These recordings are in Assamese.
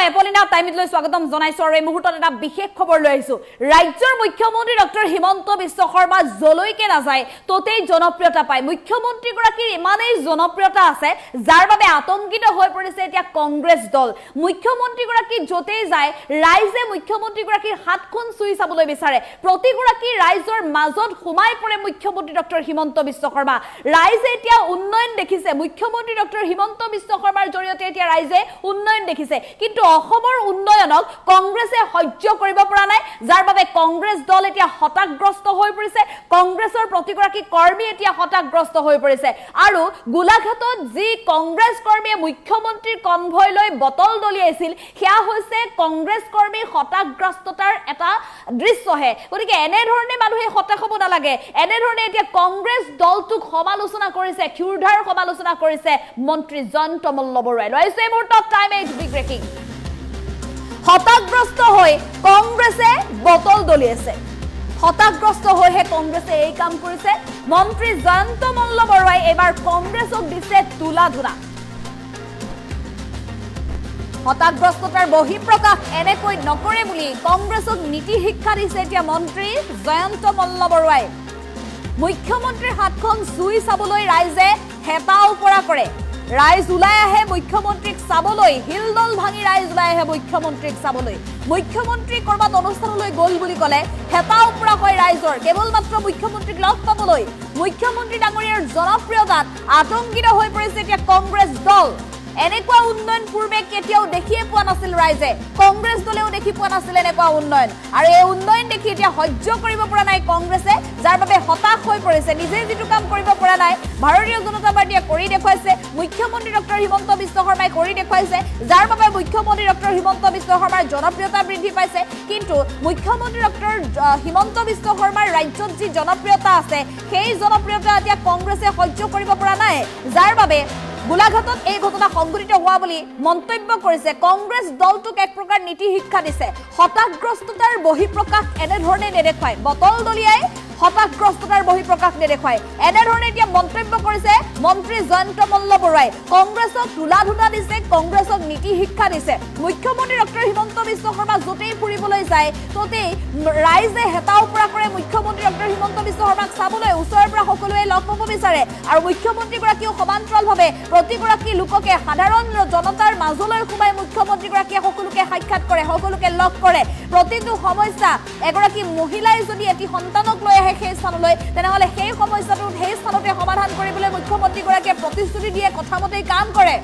মই এপলিনা টাইমলৈ স্বাগতম জনাইছো আৰু এই মুহূৰ্তত এটা বিশেষ খবৰ লৈ আহিছো ৰাজ্যৰ মুখ্যমন্ত্ৰী ডক্টৰ হিমন্ত বিশ্ব শৰ্মা জলৈকে নাযায় ততেই জনপ্ৰিয়তা পায় মুখ্যমন্ত্ৰী গৰাকীৰ ইমানেই জনপ্ৰিয়তা আছে যাৰ বাবে আতংকিত হৈ পৰিছে এতিয়া কংগ্ৰেছ দল মুখ্যমন্ত্ৰী গৰাকী যতেই যায় ৰাইজে মুখ্যমন্ত্ৰী গৰাকীৰ হাতখন চুই চাবলৈ বিচাৰে প্ৰতিগৰাকী ৰাইজৰ মাজত সোমাই পৰে মুখ্যমন্ত্ৰী ডক্টৰ হিমন্ত বিশ্ব শৰ্মা ৰাইজে এতিয়া উন্নয়ন দেখিছে মুখ্যমন্ত্ৰী ডক্টৰ হিমন্ত বিশ্ব শৰ্মাৰ জৰিয়তে এতিয়া ৰাইজে উন্নয়ন দেখিছে কিন্তু অসমৰ উন্নয়নক কংগ্ৰেছে সহ্য কৰিব পৰা নাই যাৰ বাবে কংগ্ৰেছ দল এতিয়া হতাশগ্ৰস্ত হৈ পৰিছে কংগ্ৰেছৰ প্ৰতিগৰাকী কৰ্মী এতিয়া হতাশগ্ৰস্ত হৈ পৰিছে আৰু গোলাঘাটত যি কংগ্ৰেছ কৰ্মীয়ে মুখ্যমন্ত্ৰীৰ কনভয় লৈ বটল দলিয়াইছিল সেয়া হৈছে কংগ্ৰেছ কৰ্মীৰ হতাশগ্ৰস্ততাৰ এটা দৃশ্যহে গতিকে এনেধৰণে মানুহে হতাশ হ'ব নালাগে এনেধৰণে এতিয়া কংগ্ৰেছ দলটোক সমালোচনা কৰিছে ক্ষুৰধাৰ সমালোচনা কৰিছে মন্ত্ৰী জয়ন্ত মল্লবৰুৱাই লৈছে এই মুহূৰ্তত টাইম এইট বিগ ব্ৰেকিং হতাশগ্ৰস্ত হৈ কংগ্ৰেছে বটল দলিয়াইছে হতাশগ্ৰস্ত হৈহে কংগ্ৰেছে এই কাম কৰিছে মন্ত্ৰী জয়ন্ত মল্লবৰুৱাই এবাৰ কংগ্ৰেছক দিছে তুলা ধুনা হতাশগ্ৰস্ততাৰ বহিঃপ্ৰকাশ এনেকৈ নকৰে বুলি কংগ্ৰেছক নীতি শিক্ষা দিছে এতিয়া মন্ত্ৰী জয়ন্ত মল্লবৰুৱাই মুখ্যমন্ত্ৰীৰ হাতখন চুই চাবলৈ ৰাইজে হেতা উপৰা কৰে ৰাইজ ওলাই আহে মুখ্যমন্ত্ৰীক চাবলৈ হিলদল ভাঙি ৰাইজ ওলাই আহে মুখ্যমন্ত্ৰীক চাবলৈ মুখ্যমন্ত্ৰী কৰবাত অনুষ্ঠানলৈ গ'ল বুলি ক'লে হেতা উপৰা হয় ৰাইজৰ কেৱল মাত্ৰ মুখ্যমন্ত্ৰীক লগ পাবলৈ মুখ্যমন্ত্ৰী ডাঙৰীয়াৰ জনপ্ৰিয়তাত আতংকিত হৈ পৰিছে এতিয়া কংগ্ৰেছ দল এনেকুৱা উন্নয়ন পূৰ্বে কেতিয়াও দেখিয়ে পোৱা নাছিল ৰাইজে কংগ্ৰেছ দলেও দেখি পোৱা নাছিল এনেকুৱা উন্নয়ন আৰু এই উন্নয়ন দেখি এতিয়া সহ্য কৰিব পৰা নাই কংগ্ৰেছে যাৰ বাবে হতাশ হৈ পৰিছে নিজে যিটো কাম কৰিব পৰা নাই ভাৰতীয় জনতা পাৰ্টীয়ে কৰি দেখুৱাইছে মুখ্যমন্ত্ৰী ডক্টৰ হিমন্ত বিশ্ব শৰ্মাই কৰি দেখুৱাইছে যাৰ বাবে মুখ্যমন্ত্ৰী ডক্টৰ হিমন্ত বিশ্ব শৰ্মাৰ জনপ্ৰিয়তা বৃদ্ধি পাইছে কিন্তু মুখ্যমন্ত্ৰী ডক্টৰ হিমন্ত বিশ্ব শৰ্মাৰ ৰাজ্যত যি জনপ্ৰিয়তা আছে সেই জনপ্ৰিয়তা এতিয়া কংগ্ৰেছে সহ্য কৰিব পৰা নাই যাৰ বাবে গোলাঘাটত এই ঘটনা সংঘটিত হোৱা বুলি মন্তব্য কৰিছে কংগ্ৰেছ দলটোক এক প্ৰকাৰ নীতি শিক্ষা দিছে হতাশগ্ৰস্ততাৰ বহিঃপ্ৰকাশ এনেধৰণে নেদেখুৱায় বটল দলিয়াই হতাশগ্ৰস্ততাৰ বহিঃপ্ৰকাশ নেদেখুৱায় এনেধৰণে এতিয়া মন্তব্য কৰিছে মন্ত্ৰী জয়ন্ত মল্লবৰুৱাই কংগ্ৰেছক তুলা ধুনা দিছে কংগ্ৰেছক নীতি শিক্ষা দিছে মুখ্যমন্ত্ৰী ডক্টৰ হিমন্ত বিশ্ব শৰ্মা য'তেই ফুৰিবলৈ যায় ত'তেই ৰাইজে হেতা উপৰা কৰে মুখ্যমন্ত্ৰী ডক্টৰ হিমন্ত বিশ্ব শৰ্মাক চাবলৈ ওচৰৰ পৰা সকলোৱে লগ পাব বিচাৰে আৰু মুখ্যমন্ত্ৰীগৰাকীও সমান্তৰালভাৱে প্ৰতিগৰাকী লোককে সাধাৰণ জনতাৰ মাজলৈ সোমাই মুখ্যমন্ত্ৰীগৰাকীয়ে সকলোকে সাক্ষাৎ কৰে সকলোকে লগ কৰে প্ৰতিটো সমস্যা এগৰাকী মহিলাই যদি এটি সন্তানক লৈ আহে সেই স্থানলৈ তেনেহ'লে সেই সমস্যাটো সেই স্থানতে সমাধান কৰিবলৈ মুখ্যমন্ত্ৰীগৰাকীয়ে প্ৰতিশ্ৰুতি দিয়ে কথামতেই কাম কৰে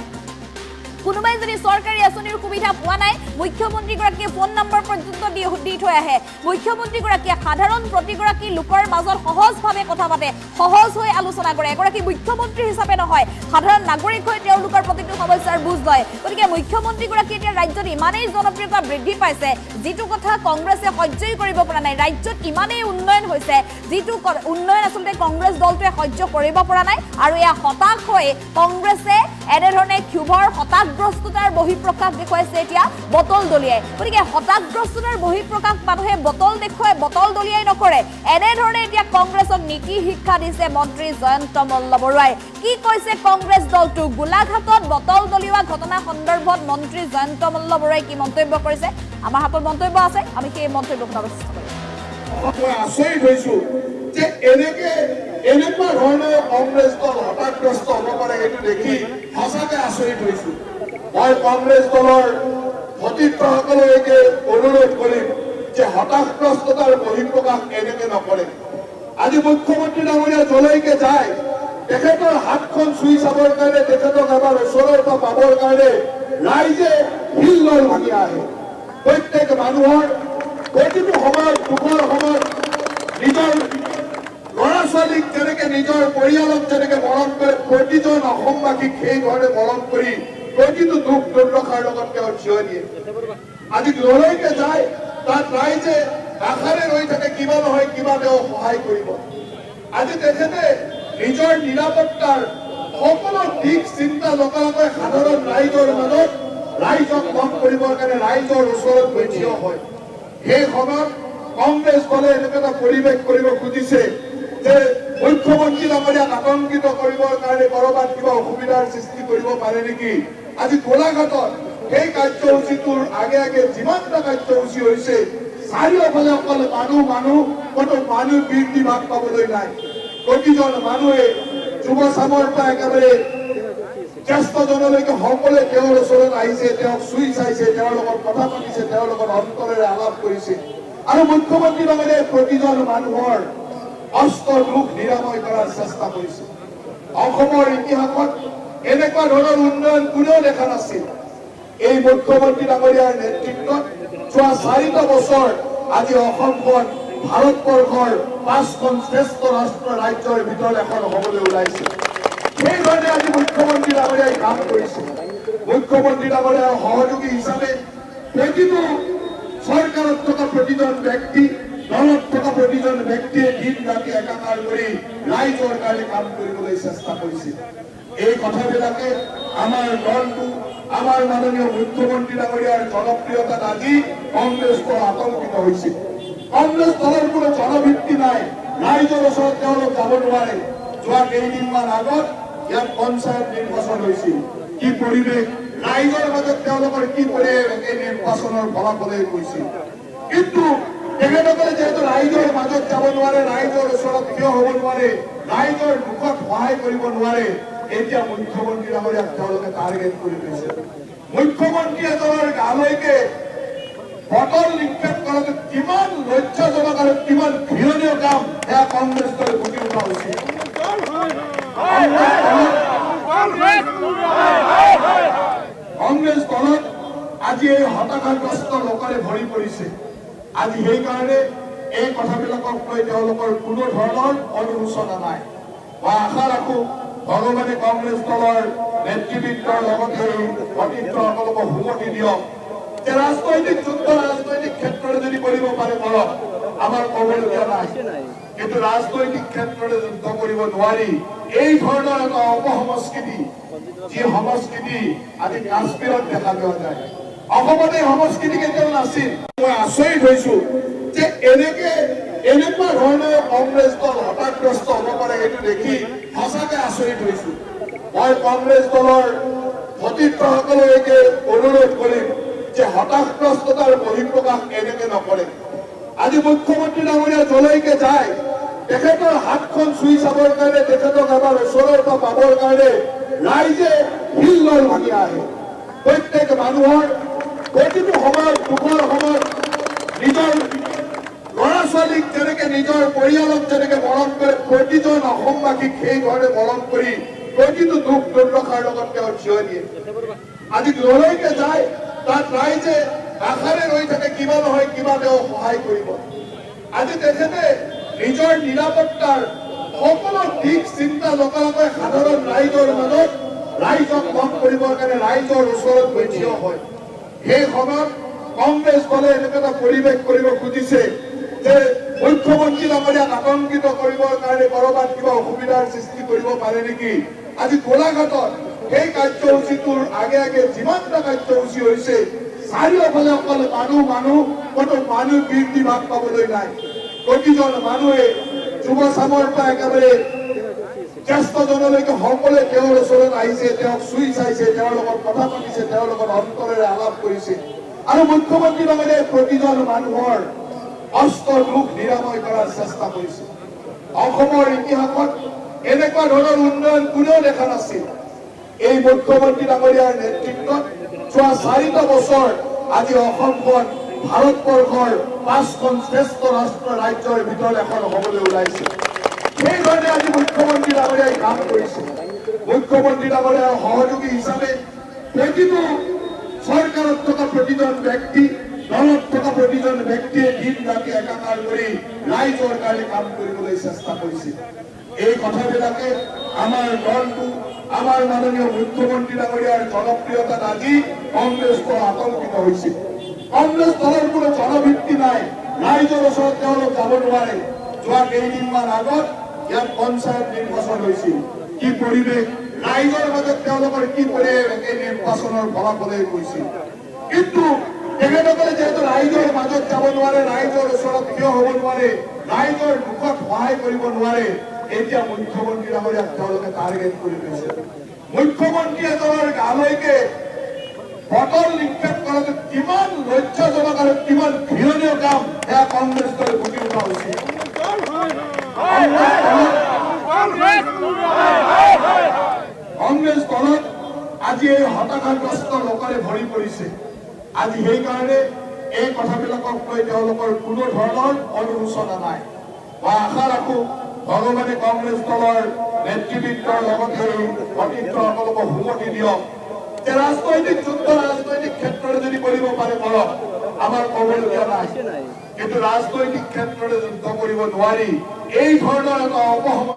কোনোবাই যদি চৰকাৰী আঁচনিৰ সুবিধা পোৱা নাই মুখ্যমন্ত্ৰীগৰাকীয়ে ফোন নম্বৰ পৰ্যন্ত দি থৈ আহে মুখ্যমন্ত্ৰীগৰাকীয়ে সাধাৰণ প্ৰতিগৰাকী লোকৰ মাজত সহজভাৱে কথা পাতে সহজ হৈ আলোচনা কৰে এগৰাকী মুখ্যমন্ত্ৰী হিচাপে নহয় সাধাৰণ নাগৰিক হৈ তেওঁলোকৰ প্ৰতিটো সমস্যাৰ বুজ লয় গতিকে মুখ্যমন্ত্ৰীগৰাকী এতিয়া ৰাজ্যত ইমানেই জনপ্ৰিয়তা বৃদ্ধি পাইছে যিটো কথা কংগ্ৰেছে সহ্যই কৰিব পৰা নাই ৰাজ্যত ইমানেই উন্নয়ন হৈছে যিটো উন্নয়ন আচলতে কংগ্ৰেছ দলটোৱে সহ্য কৰিব পৰা নাই আৰু এয়া হতাশ হৈ কংগ্ৰেছে এনেধৰণে ক্ষোভৰ হতাশগ্ৰস্ততাৰ বহিঃপ্ৰকাশ দেখুৱাইছে এতিয়া বটল দলিয়াই গতিকে হতাশগ্ৰস্ততাৰ বহিঃপ্ৰকাশ মানুহে বটল দেখুৱাই বটল দলিয়াই নকৰে এনেধৰণে এতিয়া কংগ্ৰেছক নীতি শিক্ষা দিছে মন্ত্ৰী জয়ন্ত মল্লবৰুৱাই কি কৈছে কংগ্ৰেছ দলটো গোলাঘাটত বটল দলিওৱা ঘটনা সন্দৰ্ভত মন্ত্ৰী জয়ন্ত মল্লবৰুৱাই কি মন্তব্য কৰিছে আমাৰ হাতত মন্তব্য আছে আমি সেই মন্তব্য শুনাব চেষ্টা কৰিম মই আচৰিত হৈছো যে এনেকুৱা ধৰণে কংগ্ৰেছ দল হতাশগ্ৰস্ত হ'ব পাৰে এইটো দেখি সঁচাকে আচৰিত হৈছো মই কংগ্ৰেছ দলৰ সতীৰ্থসকললৈকে অনুৰোধ কৰিম যে হতাশগ্ৰস্ততাৰ বহিঃপ্ৰকাশ এনেকে নকৰে আজি মুখ্যমন্ত্ৰী ডাঙৰীয়া যলৈকে যায় তেখেতৰ হাতখন চুই চাবৰ কাৰণে তেখেতক এবাৰ ওচৰৰ পৰা পাবৰ কাৰণে ৰাইজে হিলদল ভাঙি আহে প্ৰত্যেক মানুহৰ প্ৰতিটো সময়ত দুখৰ সময়ত নিজৰ ল'ৰা ছোৱালীক যেনেকে নিজৰ পৰিয়ালক যেনেকে মৰম কৰে প্ৰতিজন অসমবাসীক সেই ধৰণে মৰম কৰি প্ৰতিটো দুখ দুৰ্দশাৰ লগত তেওঁ থিয় দিয়ে আজি যলৈকে যায় তাত ৰাইজে আশাৰে ৰৈ থাকে কিবা নহয় কিবা তেওঁ সহায় কৰিব আজি তেখেতে নিজৰ নিৰাপত্তাৰ সকলো দিশ চিন্তা নকৰাকৈ সাধাৰণ ৰাইজৰ মাজত ৰাইজক মন কৰিবৰ কাৰণে ৰাইজৰ ওচৰত গৈ থিয় হয় সেই সময়ত কংগ্ৰেছ দলে এনেকুৱা এটা পৰিৱেশ কৰিব খুজিছে যে মুখ্যমন্ত্ৰী ডাঙৰীয়াক আতংকিত কৰিবৰ কাৰণে কৰবাত কিবা অসুবিধাৰ সৃষ্টি কৰিব পাৰে নেকি আজি গোলাঘাটত সেই কাৰ্যসূচীটোৰ আগে আগে যিমানটা কাৰ্যসূচী হৈছে চাৰিওফালে অকল মানুহ কোনো মানুহ বীৰ্তি ভাগ পাবলৈ নাই। প্ৰতিজন মানুহে যুৱ চামৰ পৰা একেবাৰে জ্যেষ্ঠজনলৈকে সকলোৱে তেওঁৰ ওচৰত আহিছে, তেওঁক চুই চাইছে, তেওঁৰ লগত কথা পাতিছে, তেওঁৰ লগত অন্তৰেৰে আলাপ কৰিছে। আৰু মুখ্যমন্ত্ৰী ডাঙৰীয়াই প্ৰতিজন মানুহৰ অস্ত দুখ নিৰাময় কৰাৰ চেষ্টা কৰিছে। অসমৰ ইতিহাসত এনেকুৱা ধৰণৰ উন্নয়ন কোনেও দেখা নাছিল। এই মুখ্যমন্ত্ৰী ডাঙৰীয়াৰ নেতৃত্বত যোৱা 4টা বছৰ আজি অসমখন ভাৰতবৰ্ষৰ 5খন শ্ৰেষ্ঠ ৰাজ্যৰ ভিতৰত এখন হ'বলৈ ওলাইছে। সেইধৰণে আজি মুখ্যমন্ত্ৰী ডাঙৰীয়াই কাম কৰিছে। মুখ্যমন্ত্ৰী ডাঙৰীয়াৰ সহযোগী হিচাপে প্ৰতিটো চৰকাৰত থকা প্ৰতিজন ব্যক্তি, দলত থকা প্ৰতিজন ব্যক্তিয়ে দিন ৰাতি একাকাৰ কৰি ৰাইজৰ কাৰণে কাম কৰিবলৈ চেষ্টা কৰিছিল। এই কথাবিলাকে আমাৰ দলটো, আমাৰ মাননীয় মুখ্যমন্ত্ৰী ডাঙৰীয়াৰ জনপ্ৰিয়তাত আজি কংগ্ৰেছ দল আতংকিত হৈছিল। কংগ্ৰেছ দলৰ কোনো জনভিত্তি নাই, ৰাইজৰ ওচৰত তেওঁলোক যাব নোৱাৰে। যোৱা কেইদিনমান আগত ইয়াত পঞ্চায়ত নিৰ্বাচন হৈছিল। কি পৰিৱেশ, ৰাইজৰ মাজত তেওঁলোকৰ কি পৰিৱেশ এই নিৰ্বাচনৰ ফলাফলে কৈছিল। কিন্তু তেখেতসকলে যিহেতু ৰাইজৰ মাজত যাব নোৱাৰে, ৰাইজৰ ওচৰত থিয় হ'ব নোৱাৰে, ৰাইজৰ দুখত সহায় কৰিব নোৱাৰে, এতিয়া মুখ্যমন্ত্ৰী ডাঙৰীয়াক তেওঁলোকে টাৰ্গেট কৰি লৈছে। মুখ্যমন্ত্ৰী এজনৰ গালৈকে বটল নিক্ষেপ কৰাটো কিমান লজ্জাজনক আৰু কিমান ঘৃণনীয় কাম, সেয়া কংগ্ৰেছ দলে বুজি উঠা উচিত। কংগ্ৰেছ দলত আজি এই হতাশাগ্ৰস্ত লোকেৰে ভৰি পৰিছে। আজি সেইকাৰণে এই কথাবিলাকক লৈ তেওঁলোকৰ কোনো ধৰণৰ অনুশোচনা নাই। মই আশা ৰাখো ভগৱানে কংগ্ৰেছ দলৰ নেতৃবৃন্দৰ লগতে এই সতীৰ্থসকলকো সুমতি দিয়ক যে ৰাজনৈতিক যুদ্ধ ৰাজনৈতিক ক্ষেত্ৰতে যদি কৰিব পাৰে কৰক, আমাৰ ক'বলগীয়া নাই। কিন্তু ৰাজনৈতিক ক্ষেত্ৰতে যুদ্ধ কৰিব নোৱাৰি এই ধৰণৰ এটা অপসংস্কৃতি, যি সংস্কৃতি আজি কাশ্মীৰত দেখা পোৱা যায়, অসমত এই সংস্কৃতি কেতিয়াও নাছিল। মই আচৰিত হৈছো যে এনেকুৱা ধৰণে কংগ্ৰেছ দল হতাশগ্ৰস্ত হ'ব পাৰে, এইটো দেখি সঁচাকে আচৰিত হৈছো। মই কংগ্ৰেছ দলৰ সতীৰ্থসকললৈকে অনুৰোধ কৰিম যে হতাশগ্ৰস্ততাৰ বহিঃপ্ৰকাশ এনেকে নকৰে। আজি মুখ্যমন্ত্ৰী ডাঙৰীয়া যলৈকে যায়, তেখেতৰ হাতখন চুই চাবৰ কাৰণে, তেখেতক এবাৰ ওচৰৰ পৰা পাবৰ কাৰণে ৰাইজে হিল্লোল ভাঙি আহে। প্ৰত্যেক মানুহৰ প্ৰতিটো সময়ত, দুখৰ সময়ত নিজৰ ল'ৰা ছোৱালীক যেনেকে নিজৰ পৰিয়ালক যেনেকে মৰম কৰে, প্ৰতিজন অসমবাসীক সেইধৰণে মৰম কৰি প্ৰতিটো দুখ দুৰ্দশাৰ লগত তেওঁ থিয় দিয়ে। আজি যলৈকে যায় তাত ৰাইজে আশাৰে ৰৈ থাকে, কিবা নহয় কিবা তেওঁ সহায় কৰিব। আজি তেখেতে নিজৰ নিৰাপত্তাৰ সকলো দিশ চিন্তা নকৰাকৈ সাধাৰণ ৰাইজৰ মাজত ৰাইজক লগ কৰিবৰ কাৰণে ৰাইজৰ ওচৰত গৈ থিয় হয়। সেই সময়ত কংগ্ৰেছ দলে এনেকুৱা এটা পৰিৱেশ কৰিব খুজিছে যে মুখ্যমন্ত্ৰী ডাঙৰীয়াক আতংকিত কৰিবৰ কাৰণে কৰবাত কিবা অসুবিধাৰ সৃষ্টি কৰিব পাৰে নেকি। আজি গোলাঘাটত সেই কাৰ্যসূচীটোৰ আগে আগে যিমানটা কাৰ্যসূচী হৈছে চাৰিওফালে অকল মানুহ কোনো মানুহ বীৰ্তি ভাগ পাবলৈ নাই। প্ৰতিজন মানুহে যুৱ চামৰ পৰা একেবাৰে জ্যেষ্ঠজনলৈকে সকলোৱে তেওঁৰ ওচৰত আহিছে, তেওঁক চুই চাইছে, তেওঁৰ লগত কথা পাতিছে, তেওঁৰ লগত অন্তৰেৰে আলাপ কৰিছে। আৰু মুখ্যমন্ত্ৰী ডাঙৰীয়াই প্ৰতিজন মানুহৰ অস্ত দুখ নিৰাময় কৰাৰ চেষ্টা কৰিছে। অসমৰ ইতিহাসত এনেকুৱা ধৰণৰ উন্নয়ন কোনেও দেখা নাছিল। এই মুখ্যমন্ত্ৰী ডাঙৰীয়াৰ নেতৃত্বত যোৱা 4টা বছৰ আজি অসমখন ভাৰতবৰ্ষৰ 5খন শ্ৰেষ্ঠ ৰাজ্যৰ ভিতৰত এখন হ'বলৈ ওলাইছে। সেইধৰণে আজি মুখ্যমন্ত্ৰী ডাঙৰীয়াই কাম কৰিছে। মুখ্যমন্ত্ৰী ডাঙৰীয়াৰ সহযোগী হিচাপে প্ৰতিটো চৰকাৰত থকা প্ৰতিজন ব্যক্তি, দলত থকা প্ৰতিজন ব্যক্তিয়ে দিন ৰাতি একাকাৰ কৰি ৰাইজৰ কাৰণে কাম কৰিবলৈ চেষ্টা কৰিছিল। এই কথাবিলাকে আমাৰ দলটো, আমাৰ মাননীয় মুখ্যমন্ত্ৰী ডাঙৰীয়াৰ জনপ্ৰিয়তাত আজি কংগ্ৰেছ দল আতংকিত হৈছিল। কংগ্ৰেছ দলৰ কোনো জনভিত্তি নাই, ৰাইজৰ ওচৰত তেওঁলোক যাব নোৱাৰে। যোৱা কেইদিনমান আগত ইয়াত পঞ্চায়ত নিৰ্বাচন হৈছিল। কি পৰিৱেশ, ৰাইজৰ মাজত তেওঁলোকৰ কি পৰিৱেশ এই নিৰ্বাচনৰ ফলাফলে কৈছিল। কিন্তু তেখেতসকলে যিহেতু ৰাইজৰ মাজত যাব নোৱাৰে, ৰাইজৰ ওচৰত থিয় হ'ব নোৱাৰে, ৰাইজৰ দুখত সহায় কৰিব নোৱাৰে, এতিয়া মুখ্যমন্ত্ৰী ডাঙৰীয়াক তেওঁলোকে টাৰ্গেট কৰি লৈছে। মুখ্যমন্ত্ৰী এজনৰ গালৈকে বটল নিক্ষেপ কৰাটো কিমান লজ্জাজনক আৰু কিমান ঘৃণনীয় কাম সেয়া কংগ্ৰেছ দলে বুজি উঠা উচিত। কংগ্ৰেছ দলত আজি এই হতাশাগ্ৰস্ত লোকেৰে ভৰি পৰিছে। আজি সেইকাৰণে এই কথাবিলাকক লৈ তেওঁলোকৰ কোনো ধৰণৰ অনুশোচনা নাই। মই আশা ৰাখো ভগৱানে কংগ্ৰেছ দলৰ নেতৃবৃন্দৰ লগতে এই অতীতসকলকো সুমতি দিয়ক যে ৰাজনৈতিক যুদ্ধ ৰাজনৈতিক ক্ষেত্ৰতে যদি কৰিব পাৰে কৰক, আমাৰ ক'বলগীয়া নাই। কিন্তু ৰাজনৈতিক ক্ষেত্ৰতে যুদ্ধ কৰিব নোৱাৰি এই ধৰণৰ এটা অপসম